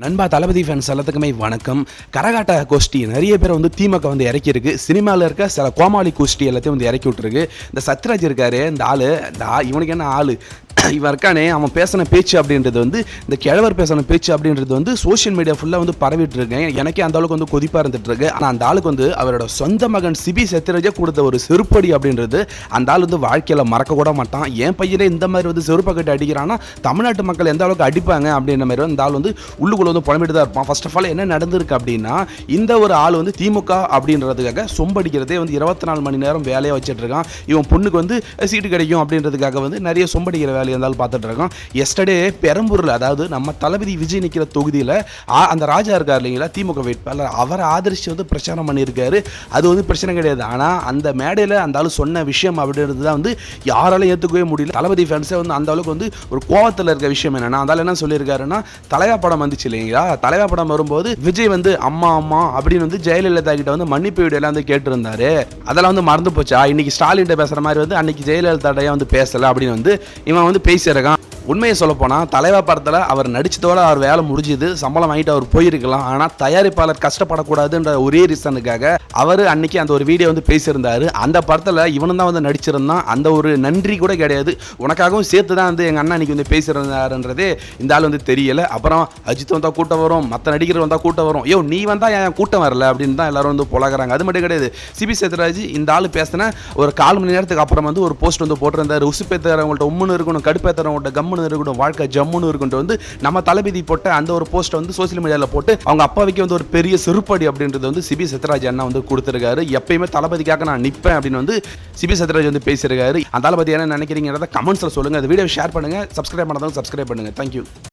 நண்பா தளபதி ஃபேன்ஸ் எல்லாத்துக்குமே வணக்கம். கரகாட்ட கோஷ்டி நிறைய பேர் வந்து திமுக வந்து இறக்கியிருக்கு. சினிமாவில் இருக்க சில கோமாளி கோஷ்டி எல்லாத்தையும் வந்து இறக்கி விட்டுருக்கு. இந்த சத்யராஜ் இருக்காரு, இந்த ஆளு இவனுக்கு என்ன ஆளு இவன் இருக்கானே, அவன் பேசின பேச்சு அப்படின்றது வந்து இந்த கிழவர் பேசின பேச்சு அப்படின்றது வந்து சோஷியல் மீடியா ஃபுல்லாக வந்து பரவிட்டு இருக்கேன். எனக்கே அந்த அளவுக்கு வந்து கொதிப்பாக இருந்துட்டு இருக்கு. ஆனால் அந்த ஆளுக்கு வந்து அவரோட சொந்த மகன் சிபி சத்யராஜே கொடுத்த ஒரு செருப்படி அப்படின்றது அந்த ஆள் வந்து வாழ்க்கையில் மறக்க கூட மாட்டான். என் பையனே இந்த மாதிரி வந்து செருப்பை கட்டி அடிக்கிறான்னா தமிழ்நாட்டு மக்கள் எந்த அளவுக்கு அடிப்பாங்க அப்படின்ற மாதிரி இந்த ஆள் வந்து உள்ளுக்குள்ள வந்து புலம்பிட்டு தான் இருப்பான். ஃபர்ஸ்ட் ஆஃப் ஆல் என்ன நடந்திருக்கு அப்படின்னா, இந்த ஒரு ஆள் வந்து திமுக அப்படின்றதுக்காக சொம்படிக்கிறதே வந்து 24 மணி நேரம் வேலையை வச்சுட்டு இருக்கான். இவன் பொண்ணுக்கு வந்து சீட்டு கிடைக்கும் அப்படின்றதுக்காக வந்து நிறைய சொம்படிக்கிற வேலையை இருந்தாலும் பார்த்துட்டு இருக்கோம். எஸ்டர்டே பெரம்பூரில், அதாவது நம்ம தளபதி விஜய் நிற்கிற தொகுதியில் அந்த ராஜா இருக்கார் இல்லைங்களா, திமுக வேட்பாளர், அவரை ஆதரிச்சு வந்து பிரச்சாரம் பண்ணியிருக்காரு. அது வந்து பிரச்சனை கிடையாது. ஆனால் அந்த மேடையில் அந்த ஆள் சொன்ன விஷயம் அப்படின்றது தான் வந்து யாராலும் ஏற்றுக்கவே முடியல. தளபதி ஃபேன்ஸே வந்து அந்த அளவுக்கு வந்து ஒரு கோவத்தில் இருக்க விஷயம் என்னன்னா, அந்த ஆள் என்ன சொல்லியிருக்காருன்னா, தலைவா படம் வந்துச்சு இல்லைங்களா, தலைவா படம் வரும்போது விஜய் வந்து அம்மா அம்மா அப்படின்னு வந்து ஜெயலலிதா கிட்ட வந்து மன்னிப்பு வீடியோலாம் வந்து கேட்டிருந்தாரு. அதெல்லாம் வந்து மறந்து போச்சா, இன்னைக்கு ஸ்டாலின் பேசுற மாதிரி வந்து அன்னைக்கு ஜெயலலிதா வந்து பேசல அப்படின்னு வந்து இவன் வந்து பேசியிருக்கான். உண்மையை சொல்ல போனால் தலைவா படத்தில் அவர் நடிச்சதோட அவர் வேலை முடிஞ்சுது, சம்பளம் வாங்கிட்டு அவர் போயிருக்கலாம். ஆனால் தயாரிப்பாளர் கஷ்டப்படக்கூடாதுன்ற ஒரே ரீசனுக்காக அவர் அன்னைக்கு அந்த ஒரு வீடியோ வந்து பேசியிருந்தாரு. அந்த படத்தில் இவனும் தான் வந்து நடிச்சிருந்தான். அந்த ஒரு நன்றி கூட கிடையாது. உனக்காகவும் சேர்த்து தான் வந்து எங்கள் அண்ணா அன்னைக்கு வந்து பேசியிருந்தாருன்றதே இந்த ஆள் வந்து தெரியல. அப்புறம் அஜித் வந்தால் கூட்டம் வரும், மற்ற நடிகர் வந்தால் கூட்டம் வரும், ஐயோ நீ வந்தால் என் கூட்டம் வரல அப்படின்னு தான் எல்லாரும் வந்து புலகிறாங்க. அது மட்டும் கிடையாது, சிபி சத்யராஜ் இந்த ஆள் பேசின ஒரு 4 மணி நேரத்துக்கு அப்புறம் வந்து ஒரு போஸ்ட் வந்து போட்டிருந்தாரு. உசுப்பேத்துறவங்கள்ட்ட உம்முன்னு இருக்கணும், கடுப்பேத்துறவங்கள்ட்ட கம்முன்னு இருக்கணும், வாழ்க்கை ஜம்முன்னு இருக்குன்ட்டு வந்து நம்ம தளபதி போட்ட அந்த ஒரு போஸ்ட்டை வந்து சோசியல் மீடியாவில் போட்டு அவங்க அப்பாவுக்கு வந்து ஒரு பெரிய செருப்படி அப்படின்றது வந்து சிபி சத்யராஜ் அண்ணா வந்து கொடுத்துருக்காரு. எப்பயுமே தளபதிக்காக நான் நிற்பேன் அப்படின்னு வந்து சிபி சத்யராஜ் வந்து பேசியிருக்காரு. அந்த தளபதி என்ன நினைக்கிறீங்கிறத கமெண்ட்ஸில் சொல்லுங்கள். அந்த வீடியோ ஷேர் பண்ணுங்கள். சப்ஸ்கிரைப் பண்ணாதவங்க சப்ஸ்கிரைப் பண்ணுங்கள். தேங்க்யூ.